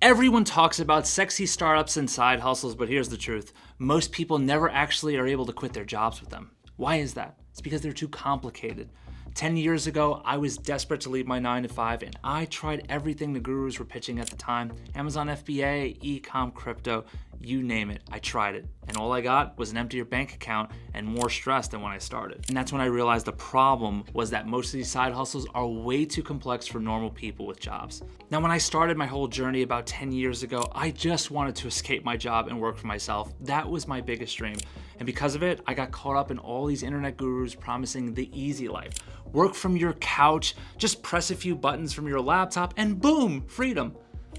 Everyone talks about sexy startups and side hustles, but here's the truth. Most people never actually are able to quit their jobs with them. Why is that? It's because they're too complicated. 10 years ago, I was desperate to leave my 9-to-5 and I tried everything the gurus were pitching at the time. Amazon FBA, e-com, crypto, you name it, I tried it. And all I got was an emptier bank account and more stress than when I started. And that's when I realized the problem was that most of these side hustles are way too complex for normal people with jobs. Now, when I started my whole journey about 10 years ago, I just wanted to escape my job and work for myself. That was my biggest dream. And because of it, I got caught up in all these internet gurus promising the easy life. Work from your couch, just press a few buttons from your laptop, and boom, freedom.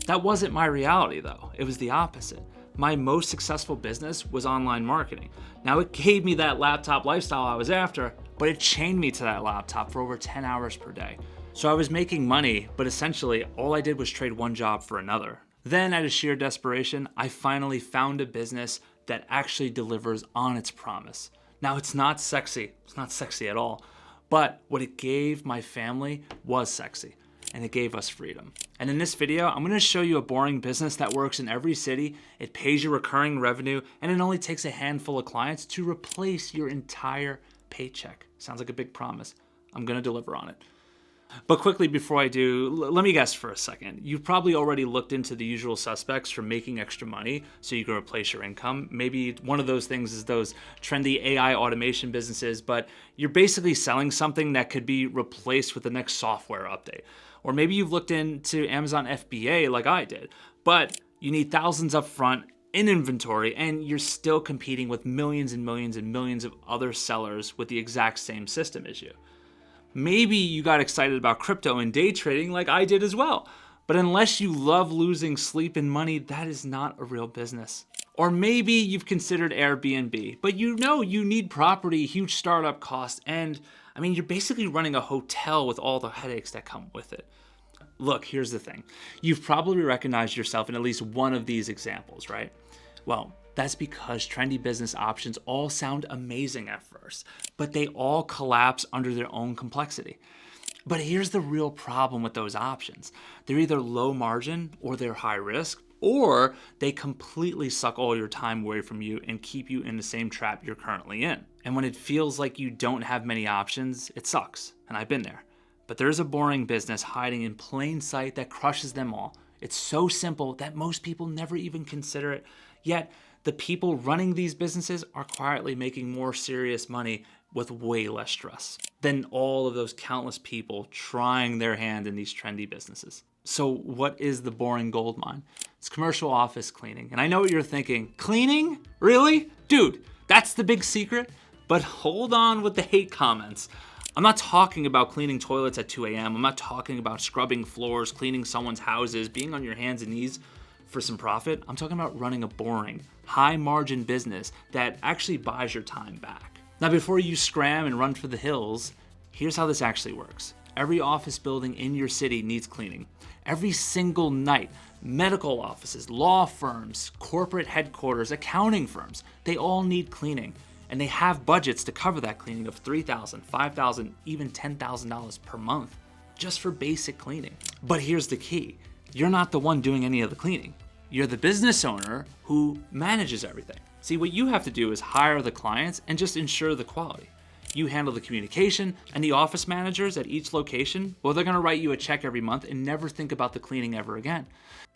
That wasn't my reality though. It was the opposite. My most successful business was online marketing. Now it gave me that laptop lifestyle I was after, but it chained me to that laptop for over 10 hours per day. So I was making money, but essentially all I did was trade one job for another. Then out of sheer desperation, I finally found a business that actually delivers on its promise. Now it's not sexy at all, but what it gave my family was sexy, and it gave us freedom. And in this video, I'm gonna show you a boring business that works in every city, it pays you recurring revenue, and it only takes a handful of clients to replace your entire paycheck. Sounds like a big promise. I'm gonna deliver on it. But quickly before I do, let me guess for a second. You've probably already looked into the usual suspects for making extra money so you can replace your income. Maybe one of those things is those trendy AI automation businesses, but you're basically selling something that could be replaced with the next software update. Or maybe you've looked into Amazon FBA like I did, but you need thousands up front in inventory and you're still competing with millions and millions and millions of other sellers with the exact same system as you. Maybe you got excited about crypto and day trading like I did as well. But unless you love losing sleep and money, that is not a real business. Or maybe you've considered Airbnb, but you know you need property, huge startup costs, and you're basically running a hotel with all the headaches that come with it. Look, here's the thing. You've probably recognized yourself in at least one of these examples, right? Well, that's because trendy business options all sound amazing at first, but they all collapse under their own complexity. But here's the real problem with those options. They're either low margin or they're high risk, or they completely suck all your time away from you and keep you in the same trap you're currently in. And when it feels like you don't have many options, it sucks, and I've been there. But there's a boring business hiding in plain sight that crushes them all. It's so simple that most people never even consider it, yet the people running these businesses are quietly making more serious money with way less stress than all of those countless people trying their hand in these trendy businesses. So what is the boring gold mine? It's commercial office cleaning. And I know what you're thinking. Cleaning? Really? Dude, that's the big secret? But hold on with the hate comments. I'm not talking about cleaning toilets at 2 a.m. I'm not talking about scrubbing floors, cleaning someone's houses, being on your hands and knees for some profit. I'm talking about running a boring, high margin business that actually buys your time back. Now, before you scram and run for the hills, here's how this actually works. Every office building in your city needs cleaning. Every single night, medical offices, law firms, corporate headquarters, accounting firms, they all need cleaning. And they have budgets to cover that cleaning of $3,000, $5,000, even $10,000 per month just for basic cleaning. But here's the key. You're not the one doing any of the cleaning. You're the business owner who manages everything. See, what you have to do is hire the clients and just ensure the quality. You handle the communication, and the office managers at each location, well, they're gonna write you a check every month and never think about the cleaning ever again.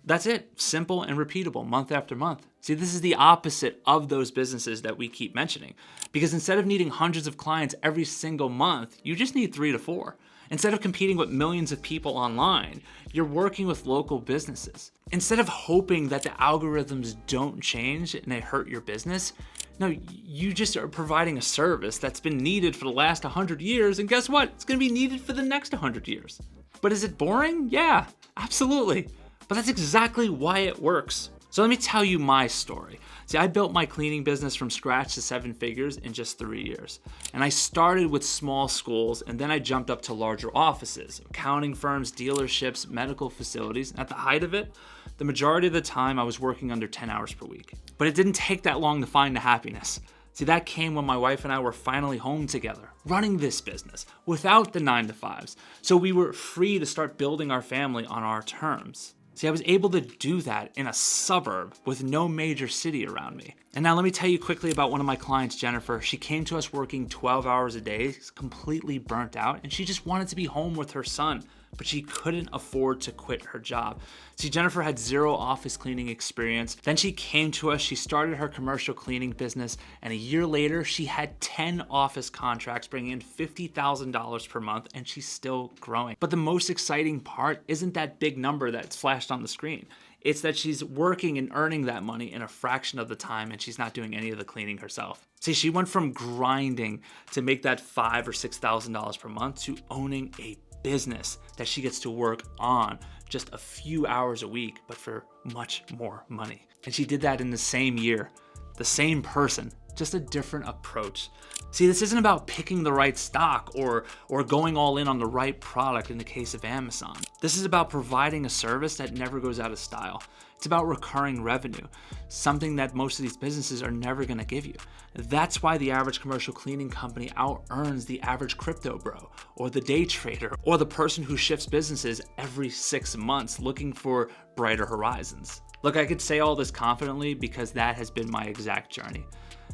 That's it, simple and repeatable month after month. See, this is the opposite of those businesses that we keep mentioning, because instead of needing hundreds of clients every single month, you just need 3 to 4. Instead of competing with millions of people online, you're working with local businesses. Instead of hoping that the algorithms don't change and they hurt your business, no, you just are providing a service that's been needed for the last 100 years, and guess what? It's gonna be needed for the next 100 years. But is it boring? Yeah, absolutely. But that's exactly why it works. So let me tell you my story. See, I built my cleaning business from scratch to 7 figures in just 3 years. And I started with small schools, and then I jumped up to larger offices, accounting firms, dealerships, medical facilities. And at the height of it, the majority of the time I was working under 10 hours per week. But it didn't take that long to find the happiness. See, that came when my wife and I were finally home together, running this business without the 9-to-5s. So we were free to start building our family on our terms. See, I was able to do that in a suburb with no major city around me. And now let me tell you quickly about one of my clients, Jennifer. She came to us working 12 hours a day, completely burnt out, and she just wanted to be home with her son, but she couldn't afford to quit her job. See, Jennifer had 0 office cleaning experience. Then she came to us, she started her commercial cleaning business, and a year later, she had 10 office contracts bringing in $50,000 per month, and she's still growing. But the most exciting part isn't that big number that's flashed on the screen. It's that she's working and earning that money in a fraction of the time, and she's not doing any of the cleaning herself. See, she went from grinding to make that $5,000 or $6,000 per month to owning a business that she gets to work on just a few hours a week, but for much more money. And she did that in the same year. The same person, just a different approach. See, this isn't about picking the right stock or going all in on the right product in the case of Amazon. This is about providing a service that never goes out of style. It's about recurring revenue, something that most of these businesses are never gonna give you. That's why the average commercial cleaning company out-earns the average crypto bro, or the day trader, or the person who shifts businesses every 6 months looking for brighter horizons. Look, I could say all this confidently because that has been my exact journey.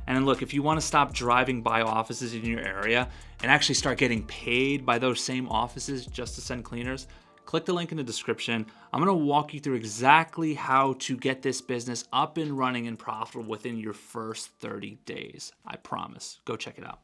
And look, if you want to stop driving by offices in your area and actually start getting paid by those same offices just to send cleaners, click the link in the description. I'm going to walk you through exactly how to get this business up and running and profitable within your first 30 days. I promise. Go check it out.